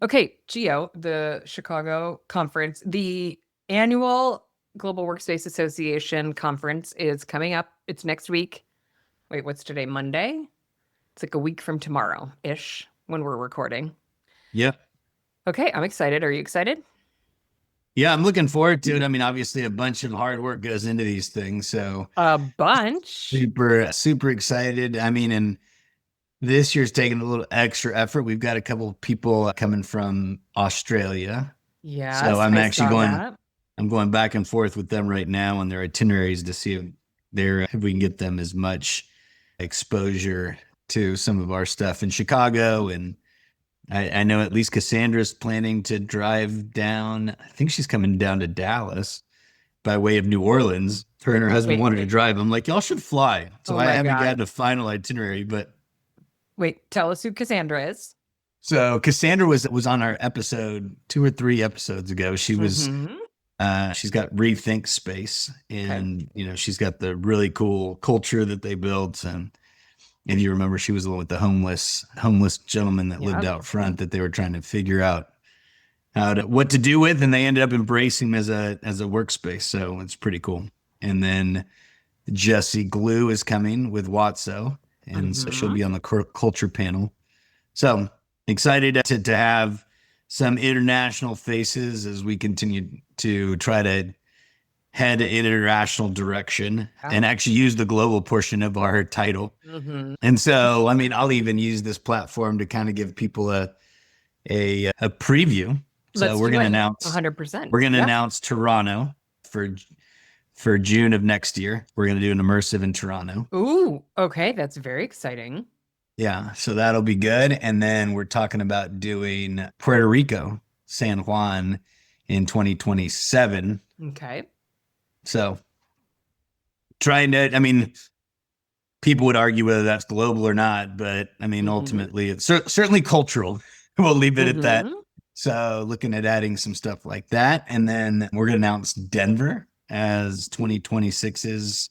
Okay, Geo, the Chicago conference, the annual Global Workspace Association conference is coming up. It's next week. Wait, what's today? Monday? It's like a week from tomorrow-ish when we're recording. Yeah. Okay, I'm excited. Are you excited? Yeah, I'm looking forward to it. I mean, obviously a bunch of hard work goes into these things. So A bunch. super excited. I mean, and this year's taking a little extra effort. We've got a couple of people coming from Australia. So Yes, I saw that. I'm going back and forth with them right now on their itineraries to see if we can get them as much exposure to some of our stuff in Chicago. And I know at least Cassandra's planning to drive down. I think she's coming down to Dallas by way of New Orleans. Her and her husband wanted to drive. I'm like, y'all should fly. So Oh I my haven't God. gotten a final itinerary, but Wait, tell us who Cassandra is. so Cassandra was on our episode 2 or 3 episodes ago. She was she's got Rethink Space, and she's got the really cool culture that they built. And if you remember, she was the one with the homeless gentleman that lived out front that they were trying to figure out what to do with, and they ended up embracing him as a workspace. So it's pretty cool. And then Jessie Glue is coming with WOTSO, and so she'll be on the culture panel. So excited to have some international faces as we continue to try to head in an international direction and actually use the global portion of our title. And so, I mean, I'll even use this platform to kind of give people a preview. So we're going to announce 100%. We're going to announce Toronto for June of next year. We're going to do an immersive in Toronto. Ooh, okay, that's very exciting. Yeah, so that'll be good. And then we're talking about doing Puerto Rico, San Juan in 2027. Okay. So I mean, people would argue whether that's global or not, but I mean, ultimately it's certainly cultural. We'll leave it at that. So looking at adding some stuff like that. And then we're going to announce Denver as 2026's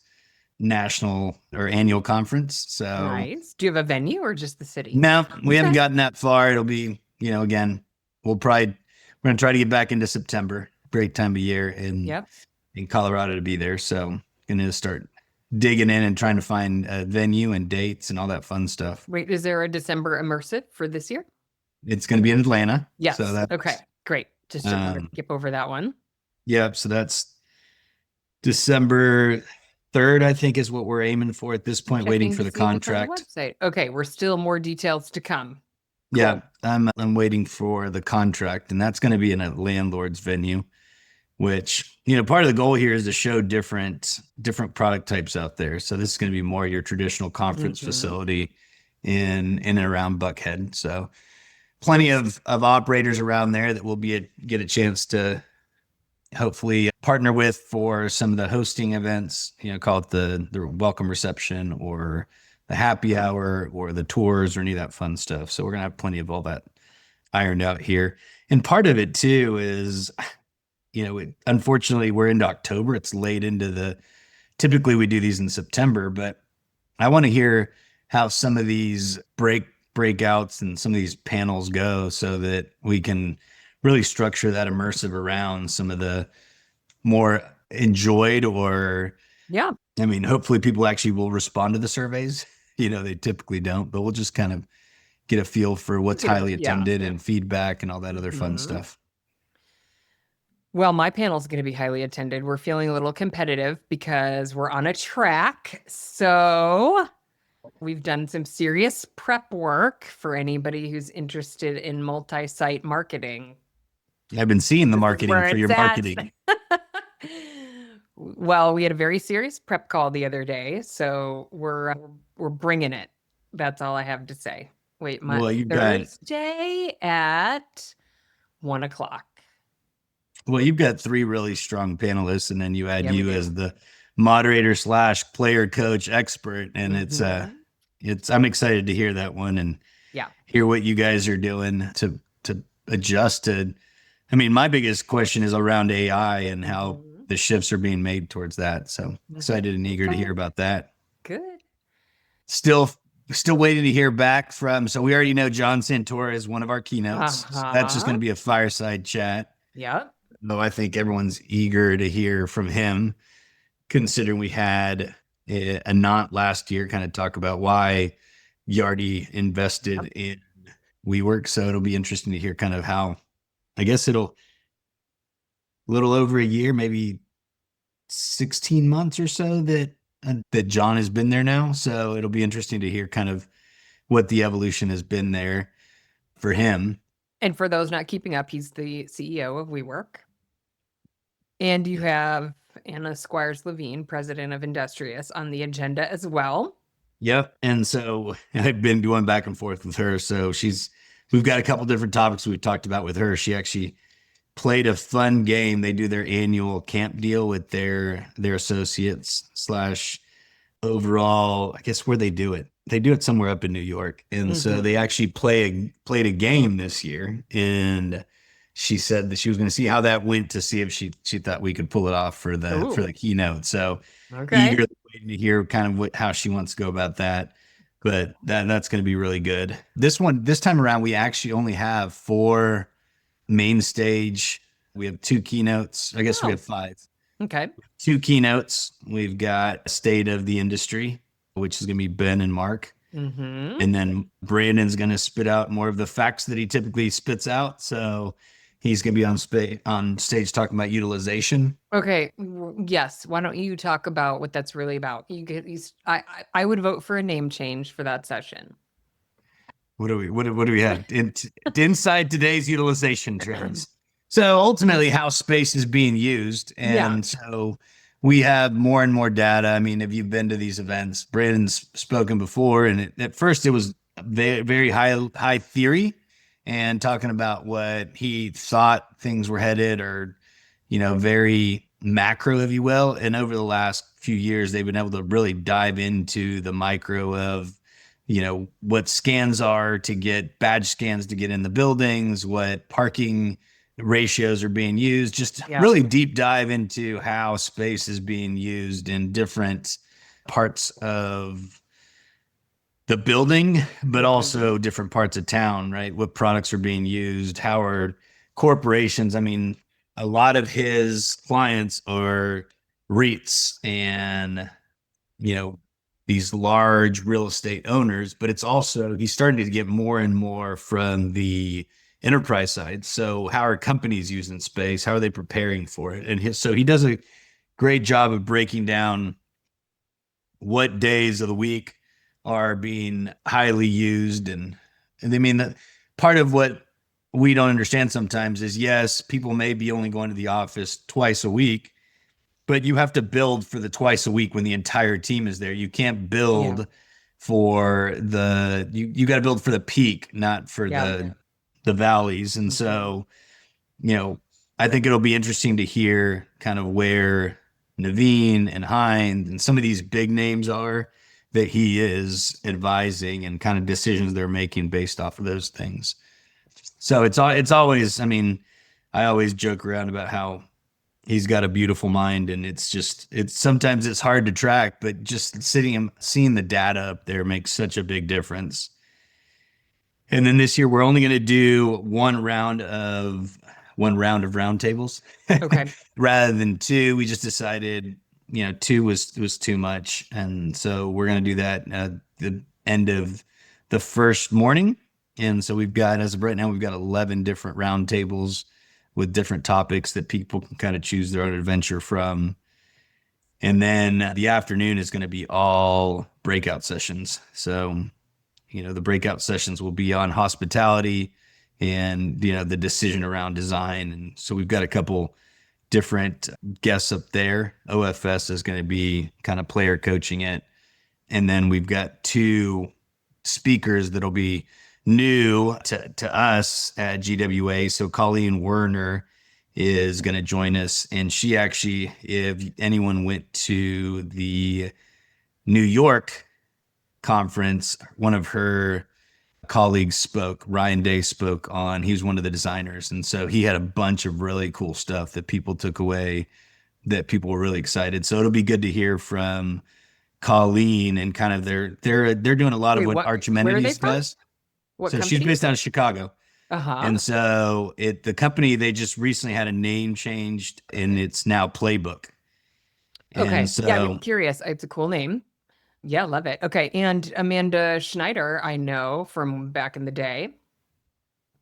national or annual conference. So nice. Do you have a venue or just the city? No, we haven't gotten that far. It'll be, again, we're going to try to get back into September. Great time of year in Colorado to be there. So going to start digging in and trying to find a venue and dates and all that fun stuff. Wait, is there a December immersive for this year? It's going to be in Atlanta. Yes. So that's, okay, great. Just to skip over that one. Yep. So that's December 3rd, I think, is what we're aiming for at this point, waiting for the contract. Website. Okay, we're still more details to come. Cool. Yeah, I'm waiting for the contract, and that's going to be in a landlord's venue, which, part of the goal here is to show different product types out there. So this is going to be more your traditional conference facility in and around Buckhead. So plenty of operators around there that will get a chance to hopefully partner with for some of the hosting events, call it the welcome reception or the happy hour or the tours or any of that fun stuff. So we're going to have plenty of all that ironed out here. And part of it too is, unfortunately we're into October. It's late into typically we do these in September, but I want to hear how some of these breakouts and some of these panels go so that we can really structure that immersive around some of the more enjoyed I mean, hopefully people actually will respond to the surveys. They typically don't, but we'll just kind of get a feel for what's highly attended and feedback and all that other fun stuff. Well, my panel is going to be highly attended. We're feeling a little competitive because we're on a track. So we've done some serious prep work for anybody who's interested in multi-site marketing. I've been seeing the marketing for your marketing. Well, we had a very serious prep call the other day, so we're bringing it. That's all I have to say. Wait, Thursday at 1:00. Well, you've got 3 really strong panelists, and then you add you as the moderator / player coach expert, and I'm excited to hear that one and hear what you guys are doing to adjust to. I mean, my biggest question is around AI and how the shifts are being made towards that. So excited and eager to hear about that. Good. Still Still waiting to hear back from, so we already know John Santore is one of our keynotes. So that's just going Uh-huh. to be a fireside chat. Yep. Though I think everyone's eager to hear from him, considering we had a not last year kind of talk about why Yardi invested Yep. in WeWork. So it'll be interesting to hear kind of how, I guess it'll a little over a year, maybe 16 months or so that John has been there now. So it'll be interesting to hear kind of what the evolution has been there for him. And for those not keeping up, he's the CEO of WeWork. And you have Anna Squires Levine, president of Industrious, on the agenda as well. Yep. And so I've been going back and forth with her. So we've got a couple different topics we talked about with her. She actually played a fun game. They do their annual camp deal with their associates slash overall, I guess where they do it. They do it somewhere up in New York. And so they actually played a game this year. And she said that she was going to see how that went to see if she thought we could pull it off for the keynote. So eagerly waiting to hear kind of how she wants to go about that. But that's going to be really good. This time around, we actually only have 4 main stage. We have 2 keynotes. I guess we have 5. Okay. 2 keynotes. We've got State of the Industry, which is going to be Ben and Mark. And then Brandon's going to spit out more of the facts that he typically spits out. So he's going to be on stage talking about utilization. Okay. Yes. Why don't you talk about what that's really about? I would vote for a name change for that session. What do we have inside today's utilization trends? So ultimately, how space is being used, and so we have more and more data. I mean, if you've been to these events, Brandon's spoken before, and at first it was very, very high theory, and talking about what he thought things were headed, or very macro, if you will. And over the last few years, they've been able to really dive into the micro of what scans are to get badge scans to get in the buildings, what parking ratios are being used, just really deep dive into how space is being used in different parts of the building, but also different parts of town, right? What products are being used, how are corporations, I mean, a lot of his clients are REITs and these large real estate owners, but it's also, he's starting to get more and more from the enterprise side. So how are companies using space? How are they preparing for it? And so he does a great job of breaking down what days of the week are being highly used. And I mean, that part of what we don't understand sometimes is, yes, people may be only going to the office twice a week, but you have to build for the twice a week when the entire team is there. You can't build for you got to build for the peak, not for the valleys. And so, I think it'll be interesting to hear kind of where Levine and Hines and some of these big names are that he is advising and kind of decisions they're making based off of those things. So it's always, I mean, I always joke around about how he's got a beautiful mind, and it's sometimes it's hard to track, but just seeing the data up there makes such a big difference. And then this year we're only going to do one round of roundtables. Okay. Rather than 2. We just decided, 2 was too much. And so we're going to do that at the end of the first morning. And so we've got, as of right now, we've got 11 different roundtables with different topics that people can kind of choose their own adventure from. And then the afternoon is going to be all breakout sessions. So, the breakout sessions will be on hospitality and, the decision around design. And so we've got a couple different guests up there. OFS is going to be kind of player coaching it. And then we've got 2 speakers that'll be new to us at GWA. So Colleen Werner is going to join us. And she actually, if anyone went to the New York conference, one of her colleagues spoke, Ryan Day spoke on, he was one of the designers. And so he had a bunch of really cool stuff that people took away, that people were really excited. So it'll be good to hear from Colleen, and kind of they're doing a lot of Wait, what what? Where are they Archimedes from? does. What So she's company? based out of Chicago. Uh-huh. And so the company, they just recently had a name changed and it's now Playbook. And Okay. Yeah, I'm so, curious. It's a cool name. Yeah, love it. Okay. And Amanda Schneider, I know from back in the day.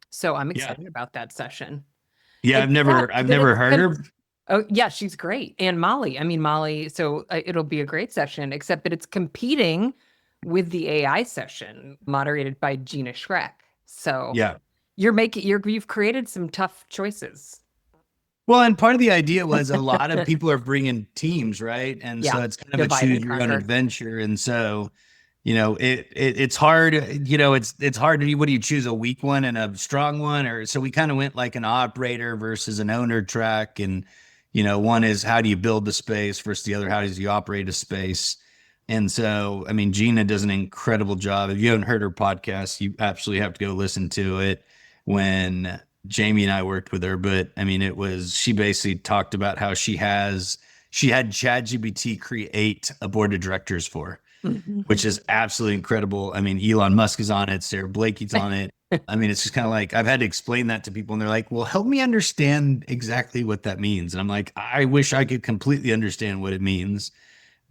So I'm yeah. excited about that session. Yeah, It's sad I've that never it's heard her. oh yeah, she's great. And Molly, I mean Molly, so it'll be a great session, except that it's competing with the AI session moderated by Gina Schreck. So Yeah. you've created some tough choices. Well, and part of the idea was a lot of people are bringing teams, right? And Yeah, so it's kind of a divide choose and your own conquer. adventure. And so, it's hard, it's hard to, what do you choose, a weak one and a strong one? Or so we kind of went like an operator versus an owner track. And, one is how do you build the space versus the other, how does you operate a space? And so, I mean, Gina does an incredible job. If you haven't heard her podcast, you absolutely have to go listen to it. When Jamie and I worked with her, but I mean, she basically talked about how she had ChatGPT create a board of directors for her, which is absolutely incredible. I mean, Elon Musk is on it, Sarah Blakey's on it. I mean, it's just kind of like I've had to explain that to people, and they're like, "Well, help me understand exactly what that means." And I'm like, "I wish I could completely understand what it means,"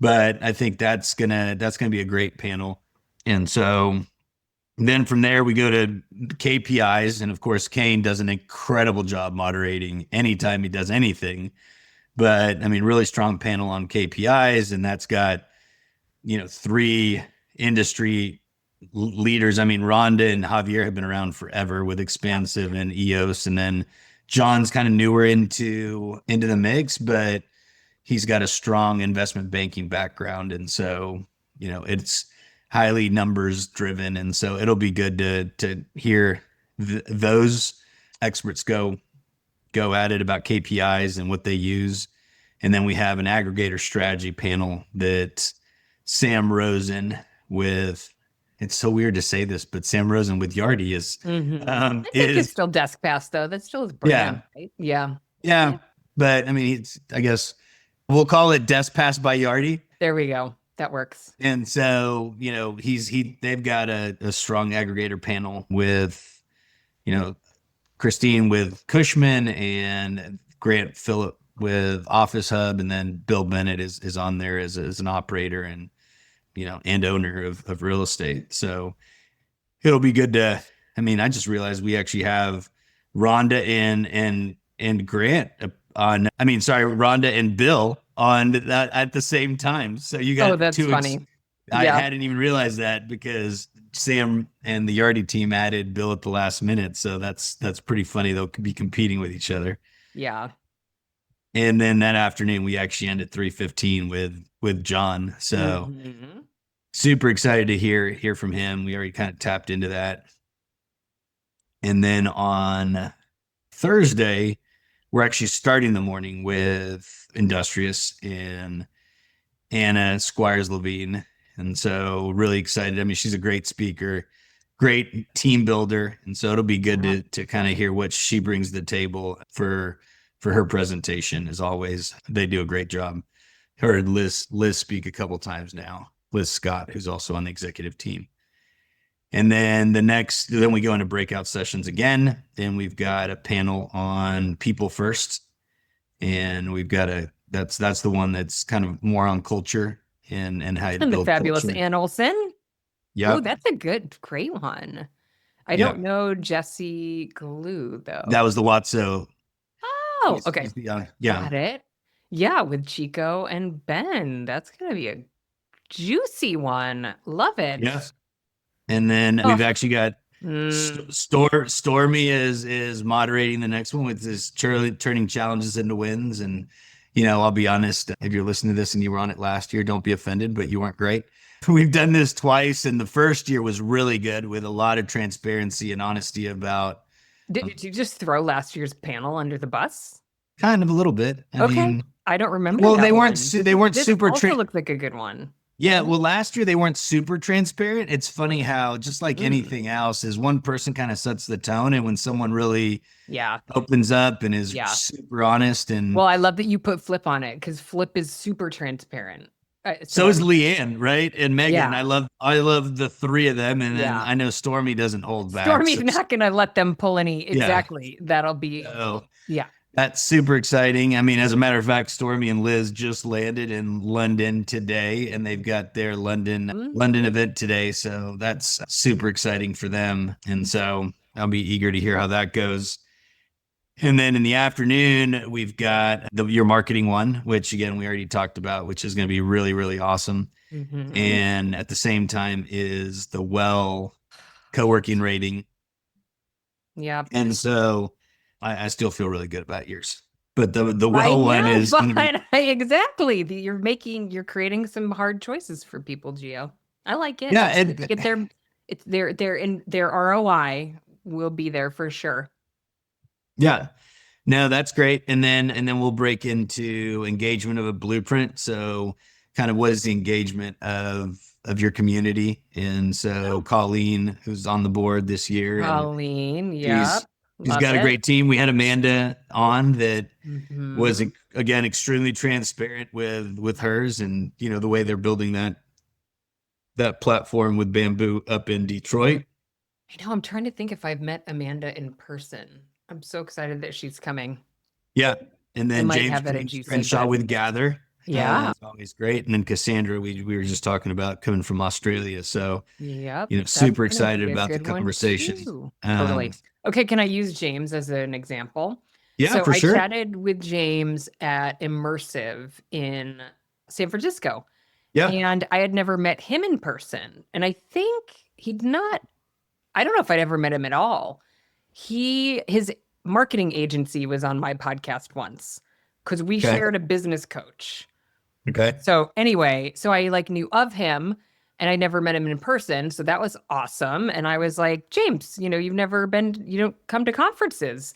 but I think that's gonna be a great panel. And so then from there, we go to KPIs. And of course, Kane does an incredible job moderating anytime he does anything. But I mean, really strong panel on KPIs. And that's got, three industry leaders. I mean, Rhonda and Javier have been around forever with Expansive and EOS. And then John's kind of newer into the mix, but he's got a strong investment banking background. And so, it's highly numbers driven. And so it'll be good to hear those experts go at it about KPIs and what they use. And then we have an aggregator strategy panel that Sam Rosen with, it's so weird to say this, but Sam Rosen with Yardi I think it's is still Desk Pass though. That's still his yeah, brand, right? Yeah. yeah. Yeah. But I mean, I guess we'll call it Desk Pass by Yardi. There we go. That works. And so, they've got a strong aggregator panel with, you know, Christine with Cushman and Grant Phillip with Office Hub. And then Bill Bennett is on there as an operator and, and owner of real estate. So it'll be good I mean, I just realized we actually have Rhonda and Grant on, I mean, sorry, Rhonda and Bill on that at the same time. So you Oh, got that's two, funny. I Yeah. hadn't even realized that because Sam and the Yardi team added Bill at the last minute. So that's pretty funny. They'll be competing with each other. Yeah. And then that afternoon, we actually end at 3:15 with John. So Mhm. super excited to hear from him. We already kind of tapped into that. And then on Thursday, we're actually starting the morning with Industrious and Anna Squires Levine. And so really excited. I mean, she's a great speaker, great team builder. And so it'll be good to kind of hear what she brings to the table for her presentation. As always, they do a great job. Heard Liz speak a couple times now. Liz Scott, who's also on the executive team. And then then we go into breakout sessions again. Then we've got a panel on people first. And we've got that's the one that's kind of more on culture and how to And the build fabulous culture. Ann Olson. Oh, Yep. that's a great one. I don't Yep. know Jessie Glue That though. was the WOTSO. Oh, okay. Yeah. Got it. Yeah, with Chico and Ben. That's gonna be a juicy one. Love it. Yes. And then we've Oh, actually got mm. Stormy is moderating the next one with this turning challenges into wins. And I'll be honest, if you're listening to this and you were on it last year, don't be offended, but you weren't great. We've done this twice, and the first year was really good with a lot of transparency and honesty about Did you just throw last year's panel under the bus? kind of a little bit. I Okay. mean, I don't remember well, that they weren't one. they weren't This super also looks like a good one. yeah, well, last year they weren't super transparent. It's funny how, just like Mm. anything else, is one person kind of sets the tone, and when someone really Yeah. opens up and is Yeah. super honest and Well, I love that you put Flip on it because Flip is super transparent. So So is Leanne, right? And Megan. yeah, I love the three of them. And then yeah. I know Stormy doesn't hold back. Stormy's So not going to let them pull any. yeah. Exactly. That'll be, So yeah. that's super exciting. I mean, as a matter of fact, Stormy and Liz just landed in London today, and they've got their London event today. So that's super exciting for them. And so I'll be eager to hear how that goes. And then in the afternoon, we've got your marketing one, which again we already talked about, which is going to be really, really awesome. Mm-hmm. And at the same time is the co-working rating. Yeah. And so I still feel really good about yours. But the I well one know, is going to be, but exactly. You're creating some hard choices for people, Gio. I like it. yeah, Get their, it's their ROI will be there for sure. yeah. No, that's great. And then we'll break into engagement of a blueprint. So kind of what is the engagement of your community? And so Colleen, who's on the board this year, and Colleen, she's yep. she's Love got a it. great team. We had Amanda on that was Mm-hmm. again extremely transparent with hers and the way they're building that platform with Bamboo up in Detroit. I know, I'm trying to think if I've met Amanda in person. I'm so excited that she's coming. Yeah. And I then might James have at a GC, Crenshaw but with Gather. yeah. It's always great. And then Cassandra, we were just talking about coming from Australia. So, Yep, that's super gonna excited be a about the good one conversation. too. Um, Totally. Okay, can I use James as an example? yeah, So for I sure. chatted with James at Immersive in San Francisco, Yeah. and I had never met him in person. And I think he'd not, I don't know if I'd ever met him at all. His marketing agency was on my podcast once because we Okay. shared a business coach. Okay. So anyway, so I like knew of him and I never met him in person. So that was awesome. And I was like, James, you don't come to conferences.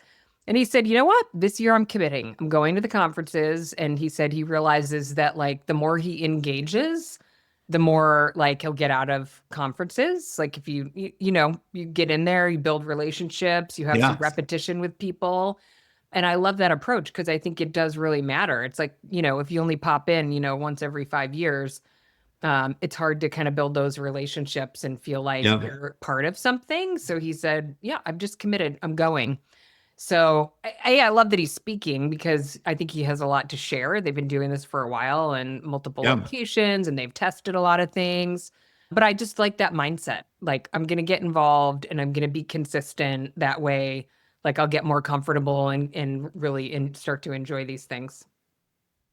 And he said, you know what? This year I'm committing. I'm going to the conferences. And he said he realizes that like the more he engages, the more like he'll get out of conferences. Like if you get in there, you build relationships, you have some Yeah. repetition with people. And I love that approach because I think it does really matter. It's like, if you only pop in, once every 5 years, it's hard to kind of build those relationships and feel like Yeah. you're part of something. So he said, yeah, I'm just committed. I'm going. So I love that he's speaking because I think he has a lot to share. They've been doing this for a while and multiple Yeah. locations and they've tested a lot of things. But I just like that mindset. Like I'm going to get involved and I'm going to be consistent that way. Like I'll get more comfortable and really start to enjoy these things.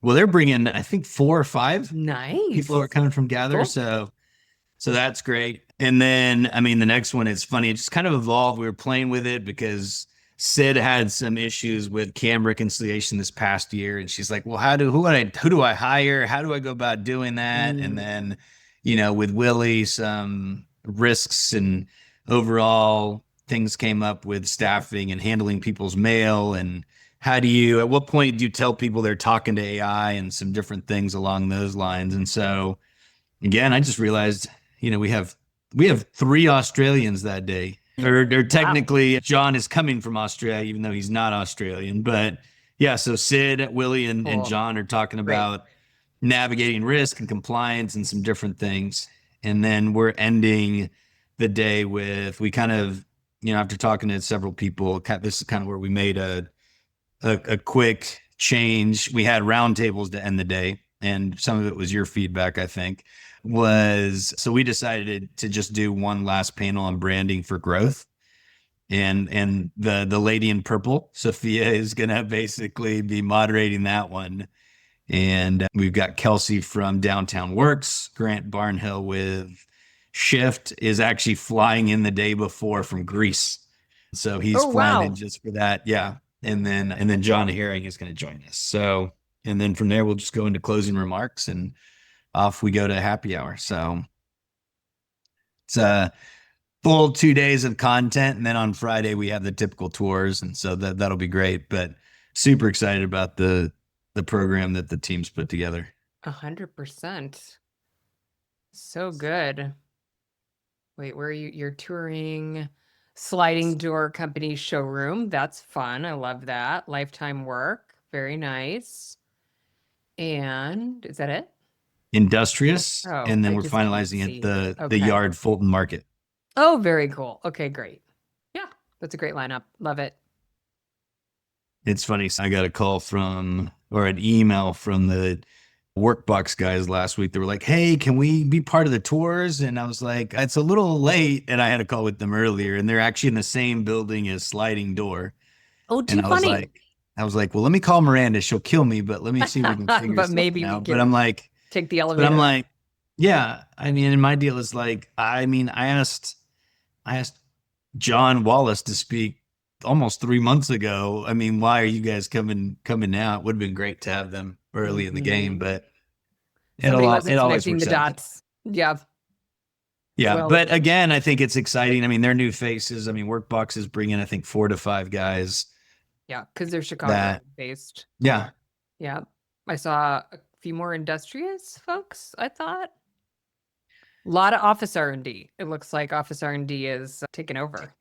Well, they're bringing, I think, 4 or 5 people who are Nice. coming from Gather. Cool. So that's great. And then, I mean, the next one is funny. It just kind of evolved. We were playing with it because Sid had some issues with cam reconciliation this past year, and she's like, "Well, who do I hire? How do I go about doing that?" And Mm, then, with Willie, some risks and overall things came up with staffing and handling people's mail and at what point do you tell people they're talking to AI and some different things along those lines? And so again, I just realized, we have 3 Australians that day. Or wow. technically, John is coming from Australia, even though he's not Australian. But yeah, so Sid, Willie, and Cool. John are talking Great. about navigating risk and compliance and some different things. And then we're ending the day with we kind of, after talking to several people, this is kind of where we made a quick change. We had roundtables to end the day, and some of it was your feedback, I think. Was so we decided to just do one last panel on branding for growth. And the lady in purple, Sophia, is gonna basically be moderating that one. And we've got Kelsey from Downtown Works, Grant Barnhill with Shift is actually flying in the day before from Greece. So he's Oh, flying in wow. just for that. Yeah. And then John Herring is going to join us. So, and then from there, we'll just go into closing remarks and off we go to happy hour. So it's a full 2 days of content. And then on Friday, we have the typical tours. And so that'll be great. But super excited about the program that the team's put together. 100%. So good. Wait, where are you? You're touring Sliding Door Company showroom. That's fun. I love that. Lifetime work. Very nice. And is that it? Industrious, Oh, and then I we're just can't finalizing it see. the Okay. Yard Fulton Market. Oh, very cool. Okay, great. Yeah, that's a great lineup. Love it. It's funny. I got a call from or an email from the Workbox guys last week. They were like, "Hey, can we be part of the tours?" And I was like, "It's a little late." And I had a call with them earlier, and they're actually in the same building as Sliding Door. Oh, And too funny. I was like, "Well, let me call Miranda. She'll kill me, but let me see if we can figure But something maybe we out." But I'm can like, take the but I'm elevator up. like, yeah. I mean, and my deal is like, I mean, I asked John Wallace to speak almost 3 months ago. I mean, why are you guys coming now? It would have been great to have them early in the game, Hmm. but Somebody it wasn't always connecting the works out. dots. Yeah. Yeah, Well, but again, I think it's exciting. I mean, they're new faces. I mean, Workbox is bringing, I think, 4 to 5 guys. yeah, because they're Chicago That based. yeah, Yeah. I saw a few more Industrious folks, I thought. A lot of Office R&D. It looks like Office R&D is taking over.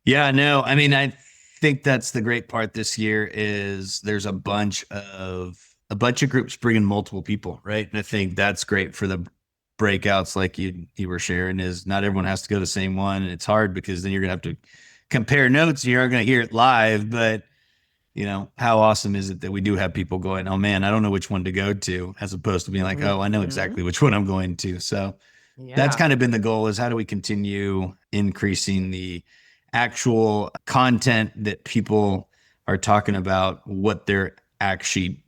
yeah. No, I mean, I think that's the great part this year is there's a bunch of groups bringing multiple people, right? And I think that's great for the breakouts, like you were sharing. Is not everyone has to go to the same one, and it's hard because then you're gonna have to compare notes. You're going to hear it live, but how awesome is it that we do have people going, "Oh man, I don't know which one to go to," as opposed to being like, "Oh, I know Mhm. exactly which one I'm going to." So that's Yeah. kind of been the goal: is how do we continue increasing the actual content that people are talking about, what they're actually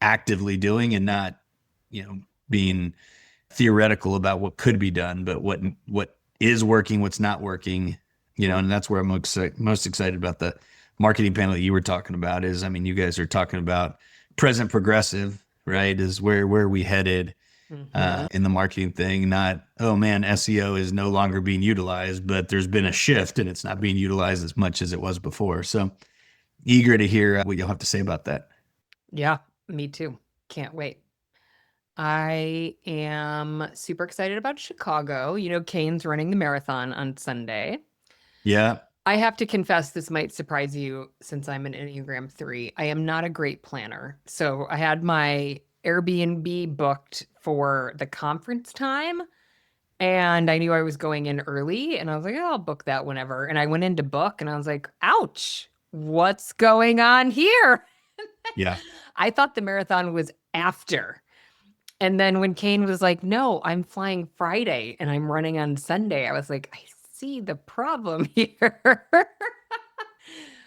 actively doing, and not, being theoretical about what could be done, but what is working, what's not working, and that's where I'm most excited about the marketing panel that you were talking about. Is, I mean, you guys are talking about present progressive, right? Is where are we headed Mhm. in the marketing thing? Not, oh man, SEO is no longer being utilized, but there's been a shift and it's not being utilized as much as it was before. So eager to hear what you'll have to say about that. Yeah, me too. Can't wait. I am super excited about Chicago. Kane's running the marathon on Sunday. Yeah. I have to confess, this might surprise you since I'm an Enneagram 3. I am not a great planner. So I had my Airbnb booked for the conference time, and I knew I was going in early, and I was like, oh, I'll book that whenever. And I went in to book, and I was like, ouch, what's going on here? Yeah. I thought the marathon was after. And then when Kane was like, no, I'm flying Friday and I'm running on Sunday, I was like, I see the problem here.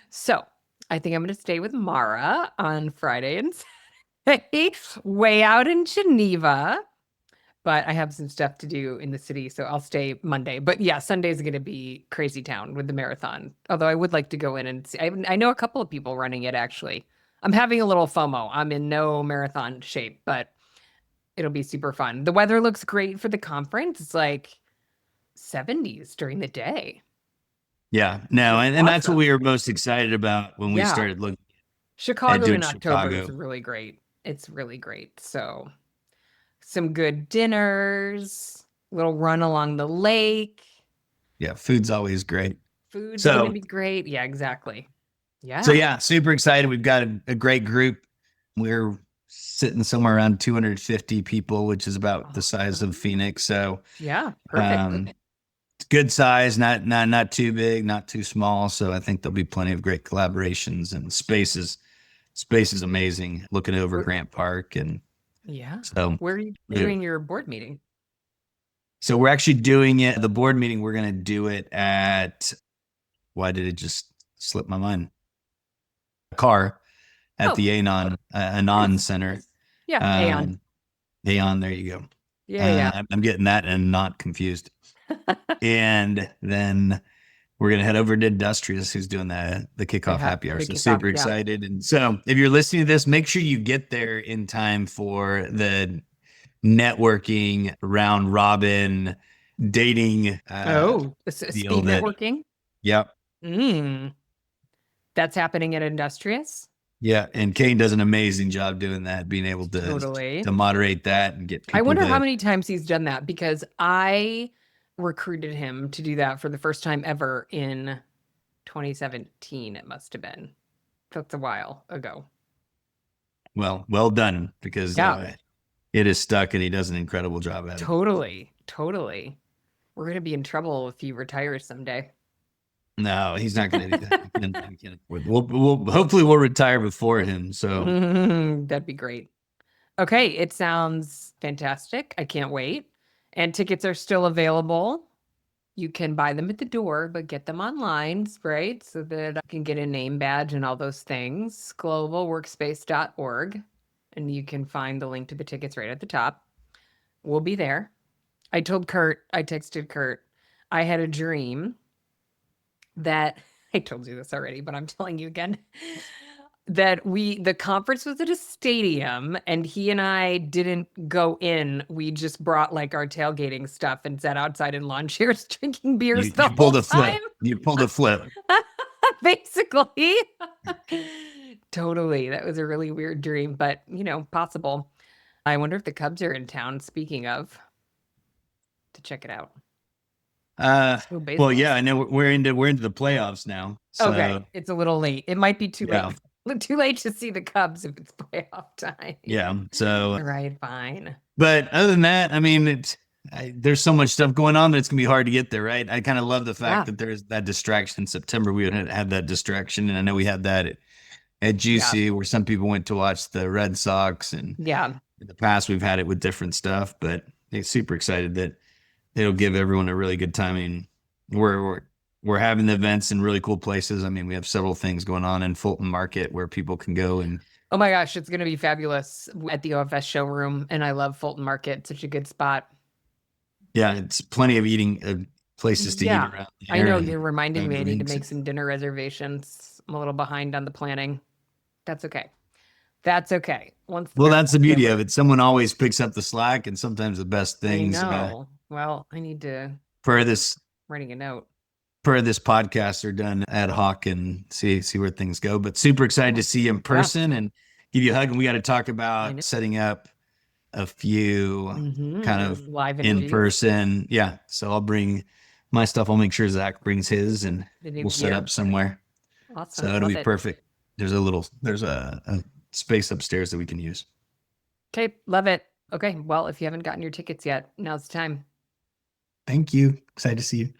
So I think I'm going to stay with Mara on Friday and Saturday, way out in Geneva. But I have some stuff to do in the city, so I'll stay Monday. But yeah, Sunday's going to be crazy town with the marathon. Although I would like to go in and see. I know a couple of people running it actually. I'm having a little FOMO. I'm in no marathon shape, but it'll be super fun. The weather looks great for the conference. It's like 70s during the day. Yeah. No, Looks and that's what awesome. we were most excited about when we Yeah. started looking at Chicago doing in October is Chicago. really great. It's really great. So, some good dinners, little run along the lake. Yeah, food's always great. Food's going to So, be great. Yeah, exactly. so Yeah. yeah, super excited. We've got a great group. We're sitting somewhere around 250 people, which is about the size of Awesome. Phoenix. So, Yeah, perfect. um, it's good size, not too big, not too small. So I think there'll be plenty of great collaborations, and space is amazing. Looking over Where, Grant Park, and yeah. so Where are you yeah. doing your board meeting? So we're actually doing it. The board meeting, we're going to do it at, why did it just slip my mind? Car at Oh, the Anon nice. Center. Yeah, Aeon. Um, Aon, there you go. Yeah, yeah. I'm getting that and not confused. And then we're gonna head over to Industrious, who's doing the kickoff happy hour. The So kickoff. super Yeah. excited. And so if you're listening to this, make sure you get there in time for the networking round robin dating Oh, deal speed that, networking. yep. Mm, that's happening at Industrious. Yeah, and Kane does an amazing job doing that, being able Totally. to moderate that and get I people wonder how to. many times he's done that because I recruited him to do that for the first time ever in 2017. It must have been. That's a while ago. Well done, because Yeah. it is stuck, and he does an incredible job at it. Totally. Totally. We're going to be in trouble if he retires someday. No, he's not going to do that. We can't afford it. Hopefully we'll retire before him. So That'd be great. Okay, it sounds fantastic. I can't wait. And tickets are still available. You can buy them at the door, but get them online, right? So that I can get a name badge and all those things. Globalworkspace.org. And you can find the link to the tickets right at the top. We'll be there. I texted Kurt, I had a dream that I told you this already, but I'm telling you again. That the conference was at a stadium and he and I didn't go in. We just brought like our tailgating stuff and sat outside in lawn chairs drinking beers you the pulled whole a flip. time. You pulled a flip. Basically. Totally. That was a really weird dream, but possible. I wonder if the Cubs are in town, speaking of, to check it out. Well, yeah, I know we're into the playoffs now. So. Okay, it's a little late. It might be too late. Too late to see the Cubs if it's playoff time. Yeah. So. All right, fine. But other than that, I mean, there's so much stuff going on that it's gonna be hard to get there, right? I kind of love the fact that there's that distraction in September. We had that distraction, and I know we had that at GC where some people went to watch the Red Sox, and in the past we've had it with different stuff. But I'm super excited that it'll give everyone a really good time. I mean, we're having the events in really cool places. I mean, we have several things going on in Fulton Market where people can go and. Oh my gosh, it's going to be fabulous at the OFS showroom. And I love Fulton Market. Such a good spot. Yeah, it's plenty of eating places to eat around there. I know, you're reminding me I need to make some dinner reservations. I'm a little behind on the planning. That's okay. That's okay. That's the beauty of it. Someone always picks up the slack, and sometimes the best things. I know. Well, I need to. Writing a note. Per this podcast are done ad hoc and see where things go. But super excited to see you in person and give you a hug. And we got to talk about setting up a few kind of live in person. Yeah. So I'll bring my stuff. I'll make sure Zach brings his, and we'll set up somewhere. Awesome. So it'll be perfect. There's a space upstairs that we can use. Okay. Love it. Okay. Well, if you haven't gotten your tickets yet, now's the time. Thank you. Excited to see you.